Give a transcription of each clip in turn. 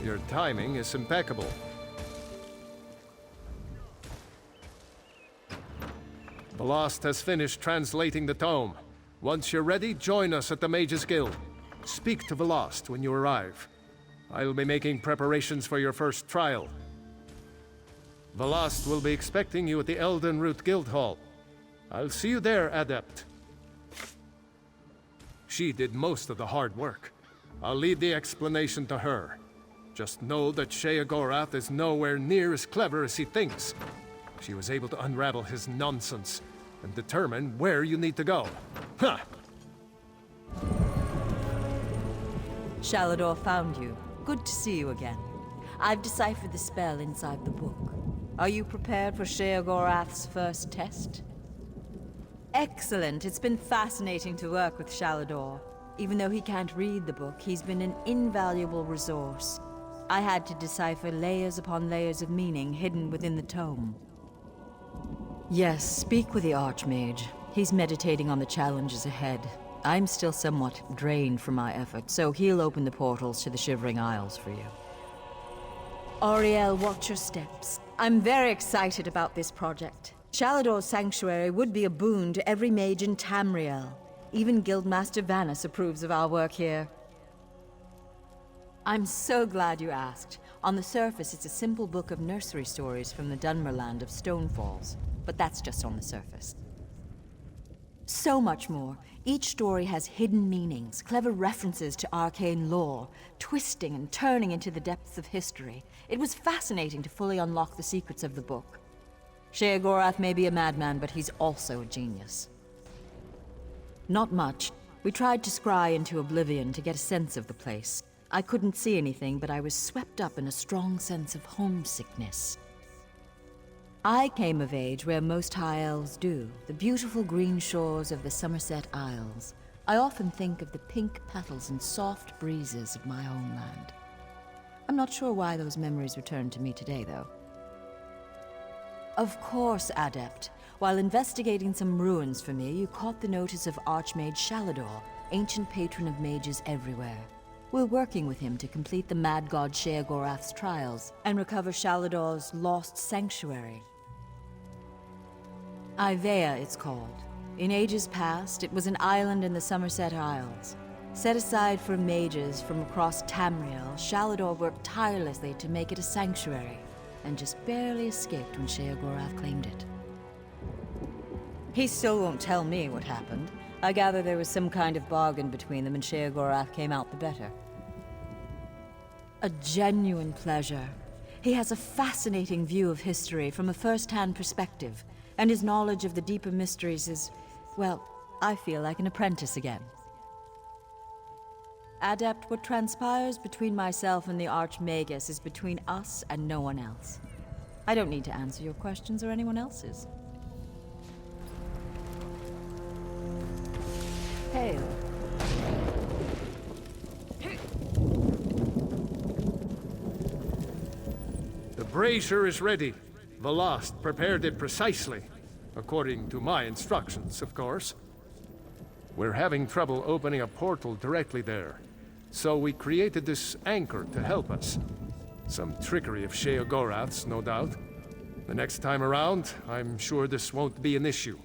Your timing is impeccable. Velast has finished translating the tome. Once you're ready, join us at the Mages Guild. Speak to Velast when you arrive. I'll be making preparations for your first trial. Velast will be expecting you at the Elden Root Guild Hall. I'll see you there, Adept. She did most of the hard work. I'll leave the explanation to her. Just know that Sheogorath is nowhere near as clever as he thinks. She was able to unravel his nonsense and determine where you need to go. Huh! Shalador found you. Good to see you again. I've deciphered the spell inside the book. Are you prepared for Sheogorath's first test? Excellent. It's been fascinating to work with Shalador. Even though he can't read the book, he's been an invaluable resource. I had to decipher layers upon layers of meaning hidden within the tome. Yes, speak with the Arch-Mage. He's meditating on the challenges ahead. I'm still somewhat drained from my effort, so he'll open the portals to the Shivering Isles for you. Auriel, watch your steps. I'm very excited about this project. Shalador's sanctuary would be a boon to every mage in Tamriel. Even Guildmaster Vanus approves of our work here. I'm so glad you asked. On the surface, it's a simple book of nursery stories from the Dunmerland of Stonefalls. But that's just on the surface. So much more. Each story has hidden meanings, clever references to arcane lore, twisting and turning into the depths of history. It was fascinating to fully unlock the secrets of the book. Sheogorath may be a madman, but he's also a genius. Not much. We tried to scry into oblivion to get a sense of the place. I couldn't see anything, but I was swept up in a strong sense of homesickness. I came of age where most High Elves do, the beautiful green shores of the Somerset Isles. I often think of the pink petals and soft breezes of my homeland. I'm not sure why those memories return to me today, though. Of course, Adept. While investigating some ruins for me, you caught the notice of Arch-Mage Shalador, ancient patron of mages everywhere. We're working with him to complete the Mad God Sheogorath's trials and recover Shalador's lost sanctuary. Ivea, it's called. In ages past, it was an island in the Somerset Isles. Set aside for mages from across Tamriel, Shalador worked tirelessly to make it a sanctuary, and just barely escaped when Sheogorath claimed it. He still won't tell me what happened. I gather there was some kind of bargain between them and Sheogorath came out the better. A genuine pleasure. He has a fascinating view of history from a first-hand perspective, and his knowledge of the deeper mysteries is, well, I feel like an apprentice again. Adept, what transpires between myself and the Arch-Magus is between us and no one else. I don't need to answer your questions or anyone else's. Hail. The brazier is ready. Velast prepared it precisely, according to my instructions, of course. We're having trouble opening a portal directly there, so we created this anchor to help us. Some trickery of Sheogorath's, no doubt. The next time around, I'm sure this won't be an issue.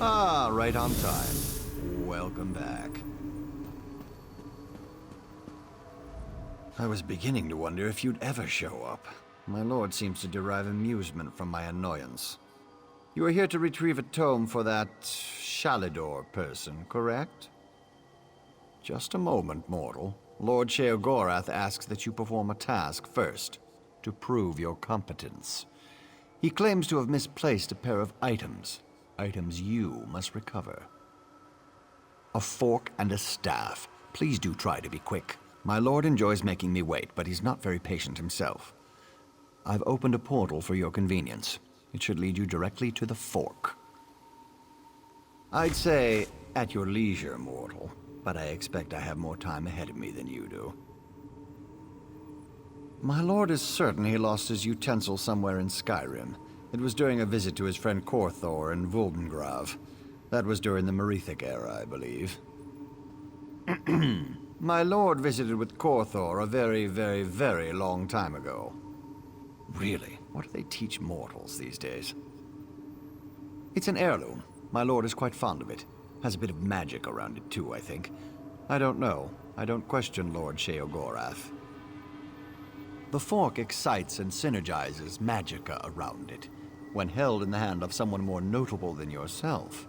Ah, right on time. Welcome back. I was beginning to wonder if you'd ever show up. My lord seems to derive amusement from my annoyance. You are here to retrieve a tome for that Shalador person, correct? Just a moment, mortal. Lord Sheogorath asks that you perform a task first, to prove your competence. He claims to have misplaced a pair of items. Items you must recover. A fork and a staff. Please do try to be quick. My lord enjoys making me wait, but he's not very patient himself. I've opened a portal for your convenience. It should lead you directly to the fork. I'd say at your leisure, mortal, but I expect I have more time ahead of me than you do. My lord is certain he lost his utensil somewhere in Skyrim. It was during a visit to his friend Korthor in Vuldengrav. That was during the Merethic era, I believe. My lord visited with Korthor a very, very, very long time ago. Really? What do they teach mortals these days? It's an heirloom. My lord is quite fond of it. Has a bit of magic around it too, I think. I don't know. I don't question Lord Sheogorath. The fork excites and synergizes magicka around it. When held in the hand of someone more notable than yourself,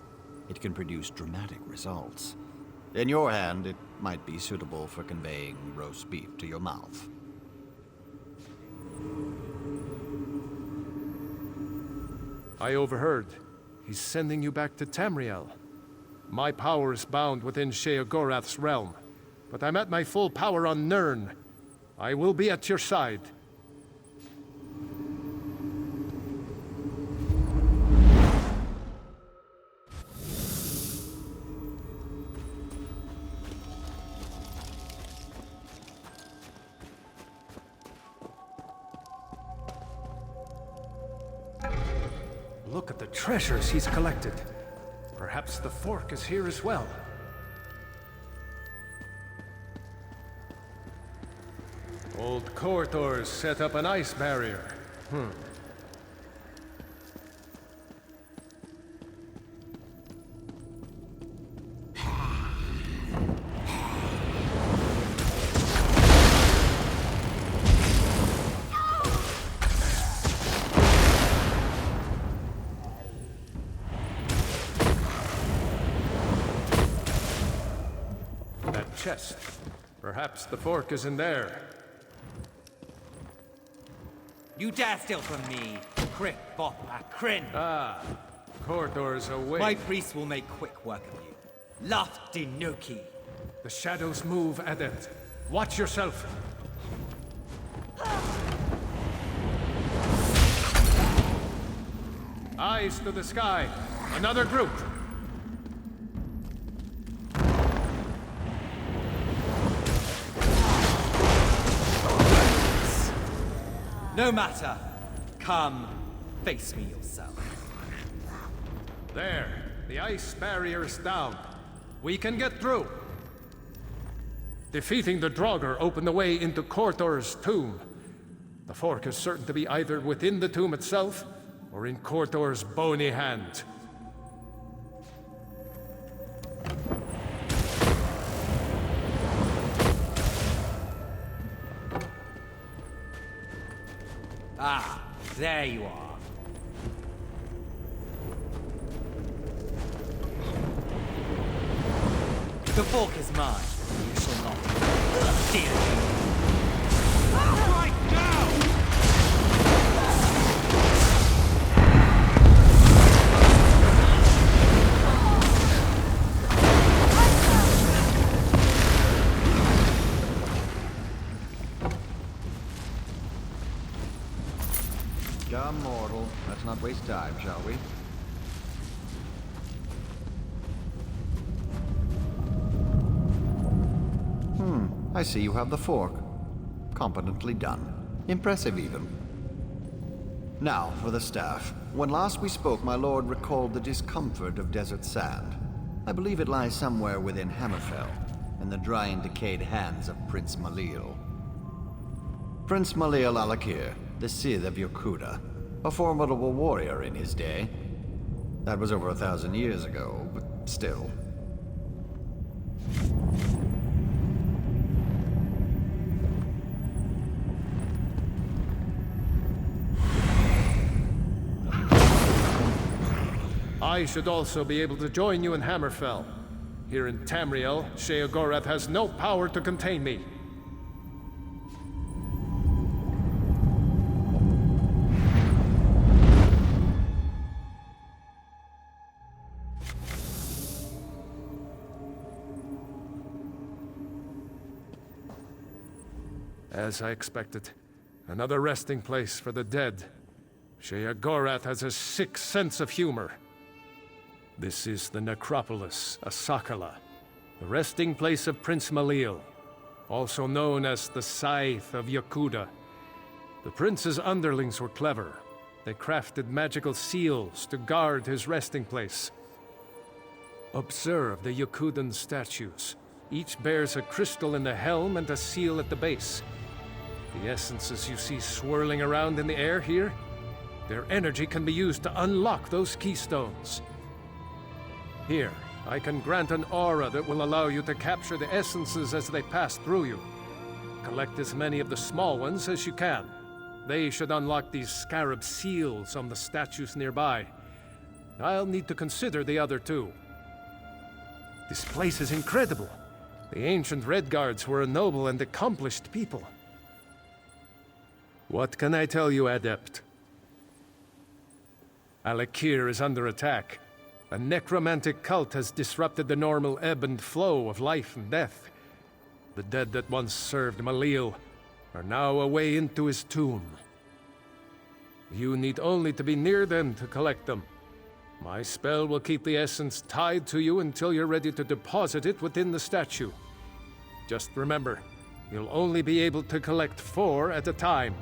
it can produce dramatic results. In your hand, it might be suitable for conveying roast beef to your mouth. I overheard. He's sending you back to Tamriel. My power is bound within Sheogorath's realm, but I'm at my full power on Nirn. I will be at your side. Look at the treasures he's collected. Perhaps the fork is here as well. Old Korthor's set up an ice barrier. That chest. Perhaps the fork is in there. You dare steal from me, Krip Bop Akrin. Korthor's away. My priests will make quick work of you. Laftinuki. The shadows move, Adept. Watch yourself. Eyes to the sky. Another group. No matter. Come, face me yourself. There. The ice barrier is down. We can get through. Defeating the Draugr opened the way into Korthor's tomb. The fork is certain to be either within the tomb itself, or in Korthor's bony hand. Ah, there you are. The fork is mine. You shall not steal it. Right now! Come, mortal. Let's not waste time, shall we? I see you have the fork. Competently done. Impressive, even. Now, for the staff. When last we spoke, my lord recalled the discomfort of desert sand. I believe it lies somewhere within Hammerfell, in the dry and decayed hands of Prince Malil. Prince Malil al-Akir, the Sith of Yokuda, a formidable warrior in his day. That was over 1,000 years ago, but still. I should also be able to join you in Hammerfell. Here in Tamriel, Sheogorath has no power to contain me. As I expected, another resting place for the dead. Sheogorath has a sick sense of humor. This is the necropolis, Asakala, the resting place of Prince Malil, also known as the Scythe of Yokuda. The prince's underlings were clever. They crafted magical seals to guard his resting place. Observe the Yokudan statues. Each bears a crystal in the helm and a seal at the base. The essences you see swirling around in the air here, their energy can be used to unlock those keystones. Here, I can grant an aura that will allow you to capture the essences as they pass through you. Collect as many of the small ones as you can. They should unlock these scarab seals on the statues nearby. I'll need to consider the other two. This place is incredible. The ancient Red Guards were a noble and accomplished people. What can I tell you, Adept? Al-Akir is under attack. A necromantic cult has disrupted the normal ebb and flow of life and death. The dead that once served Malil are now away into his tomb. You need only to be near them to collect them. My spell will keep the essence tied to you until you're ready to deposit it within the statue. Just remember, you'll only be able to collect 4 at a time.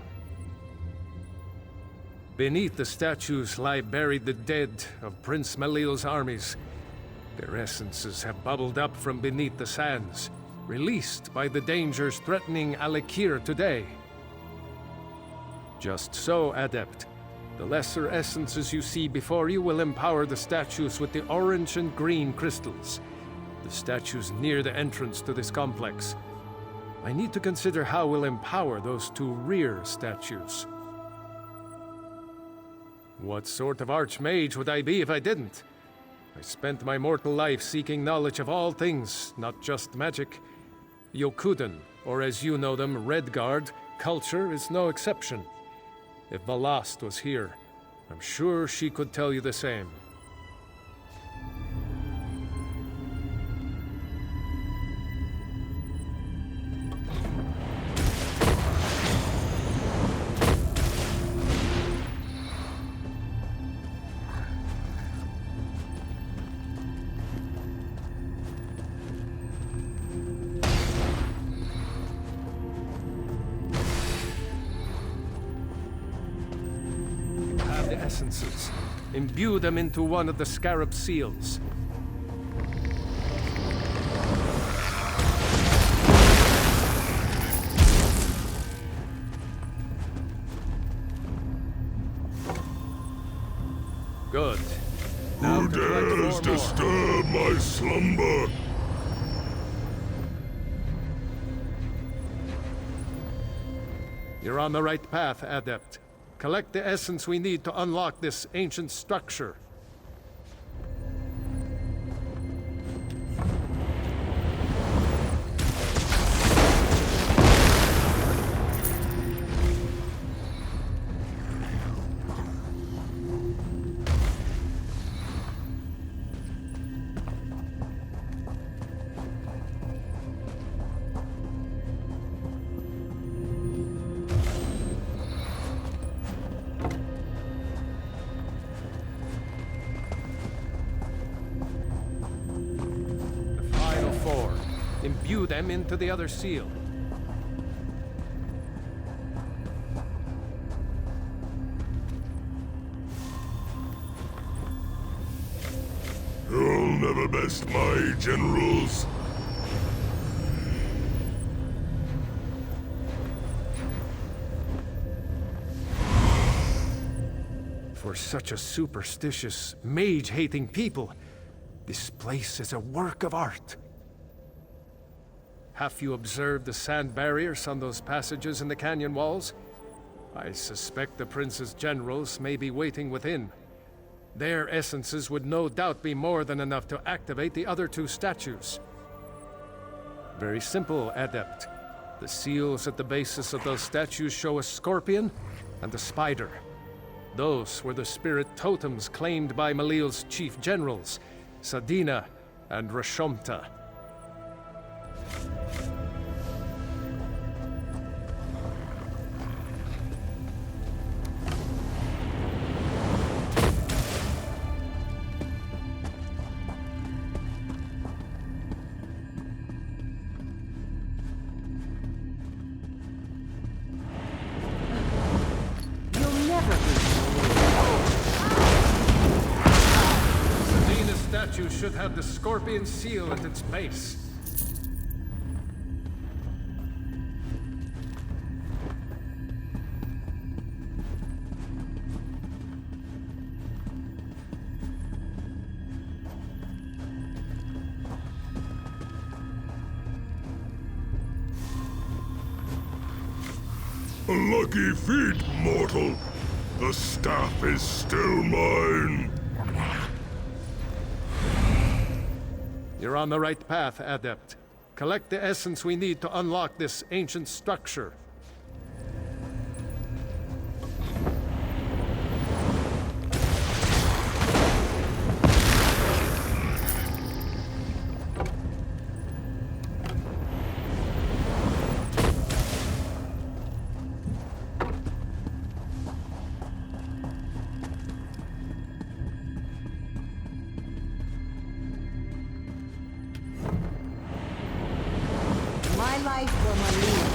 Beneath the statues lie buried the dead of Prince Malil's armies. Their essences have bubbled up from beneath the sands, released by the dangers threatening Alik'r today. Just so, Adept. The lesser essences you see before you will empower the statues with the orange and green crystals. The statues near the entrance to this complex. I need to consider how we'll empower those 2 rear statues. What sort of Arch-Mage would I be if I didn't? I spent my mortal life seeking knowledge of all things, not just magic. Yokudan, or as you know them, Redguard, culture is no exception. If Valast was here, I'm sure she could tell you the same. Essences. Imbue them into one of the scarab seals. Good. Now Who dares disturb my slumber? You're on the right path, Adept. Collect the essence we need to unlock this ancient structure. Imbue them into the other seal. You'll never best my generals. For such a superstitious, mage-hating people, this place is a work of art. Have you observed the sand barriers on those passages in the canyon walls? I suspect the prince's generals may be waiting within. Their essences would no doubt be more than enough to activate the other 2 statues. Very simple, Adept. The seals at the bases of those statues show a scorpion and a spider. Those were the spirit totems claimed by Malil's chief generals, Sadina and Rashomta. statue should have the scorpion seal at its base. Lucky feet, mortal. The staff is still mine. You're on the right path, Adept. Collect the essence we need to unlock this ancient structure. My life for my lead.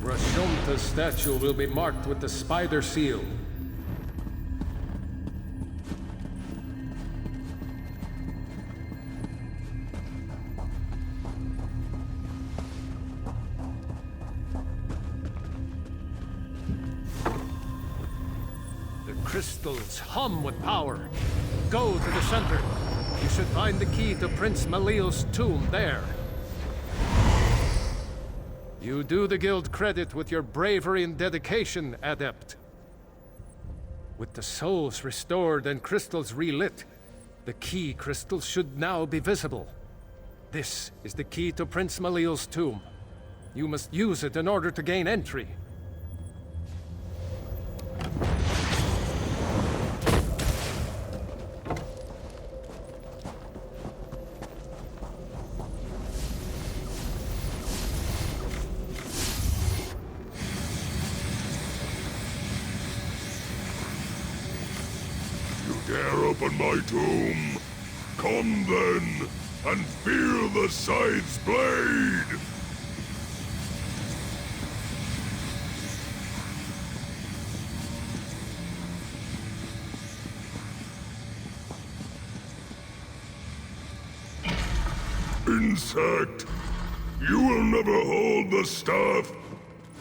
Rashomta's statue will be marked with the spider seal. The crystals hum with power. Go to the center. You should find the key to Prince Malil's tomb there. You do the guild credit with your bravery and dedication, Adept. With the souls restored and crystals relit, the key crystals should now be visible. This is the key to Prince Malil's tomb. You must use it in order to gain entry. Dare open my tomb? Come then, and feel the scythe's blade! Insect! You will never hold the staff!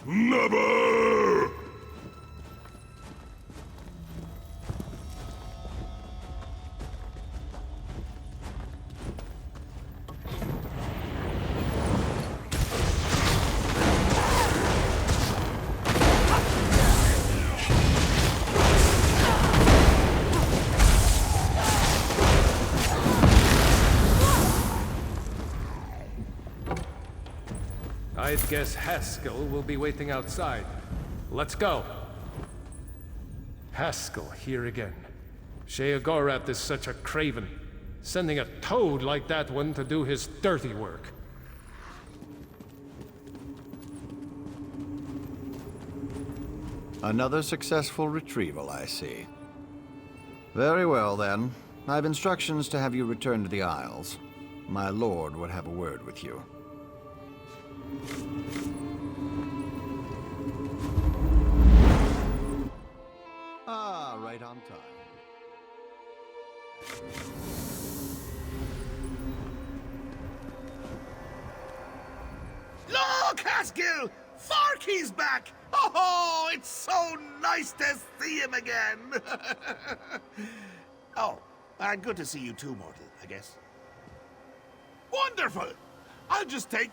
Never! I'd guess Haskell will be waiting outside. Let's go. Haskell here again. Sheogorath is such a craven. Sending a toad like that one to do his dirty work. Another successful retrieval, I see. Very well, then. I've instructions to have you return to the Isles. My lord would have a word with you. Ah, right on time. Look, Haskell! Farkey's back! Oh, it's so nice to see him again! Oh, and good to see you too, Mortal, I guess. Wonderful! I'll just take...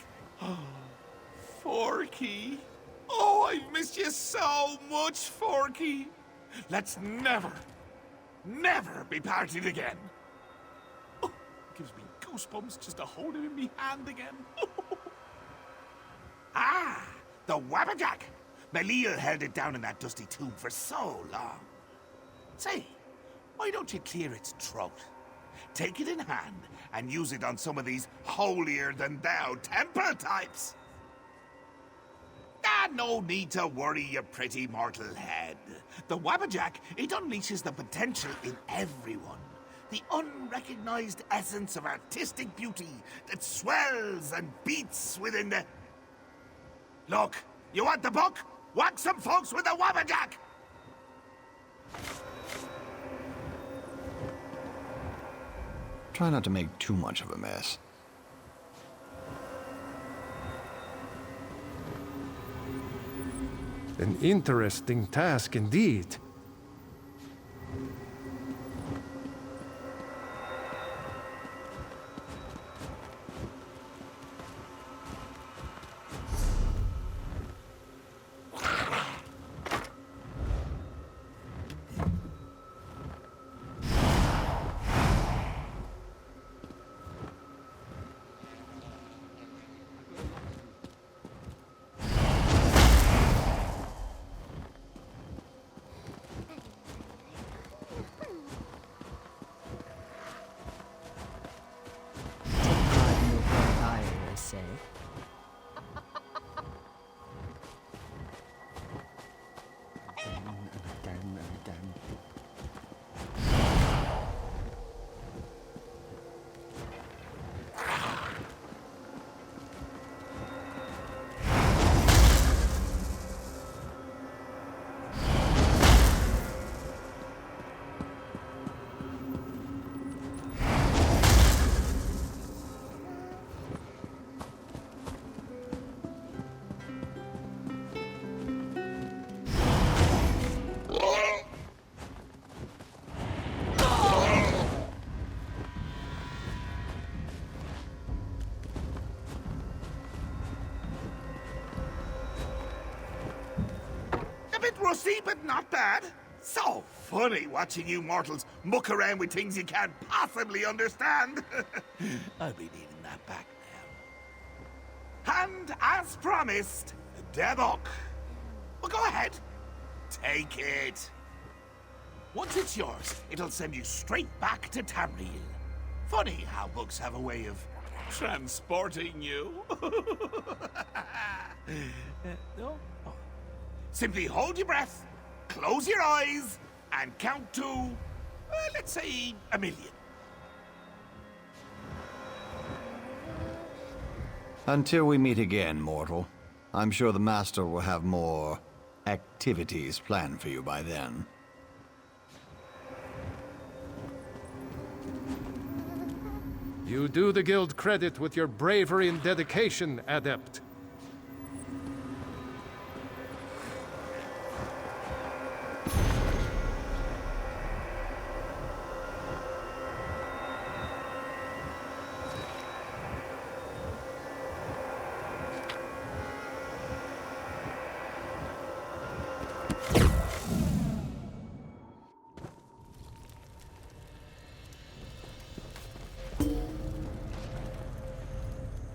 Forky. Oh, I've missed you so much, Forky. Let's never be parted again. Oh, gives me goosebumps just to hold him in my hand again. Ah, the Wabbajack. Malil held it down in that dusty tomb for so long. Say, why don't you clear its throat? Take it in hand and use it on some of these holier-than-thou temple types. Ah, no need to worry, you pretty mortal head. The Wabbajack, it unleashes the potential in everyone. The unrecognized essence of artistic beauty that swells and beats within the... Look, you want the book? Whack some folks with the Wabbajack! Try not to make too much of a mess. An interesting task indeed. Rusty, but not bad. So funny watching you mortals muck around with things you can't possibly understand. I'll be needing that back now. And as promised, the book. Well, go ahead. Take it. Once it's yours, it'll send you straight back to Tamriel. Funny how books have a way of transporting you. No? Oh. Simply hold your breath, close your eyes, and count to, let's say, 1,000,000. Until we meet again, mortal. I'm sure the Master will have more activities planned for you by then. You do the guild credit with your bravery and dedication, Adept.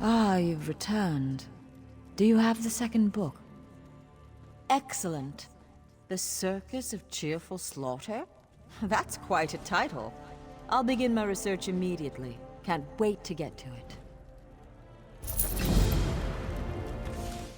Ah, you've returned. Do you have the second book? Excellent. The Circus of Cheerful Slaughter? That's quite a title. I'll begin my research immediately. Can't wait to get to it.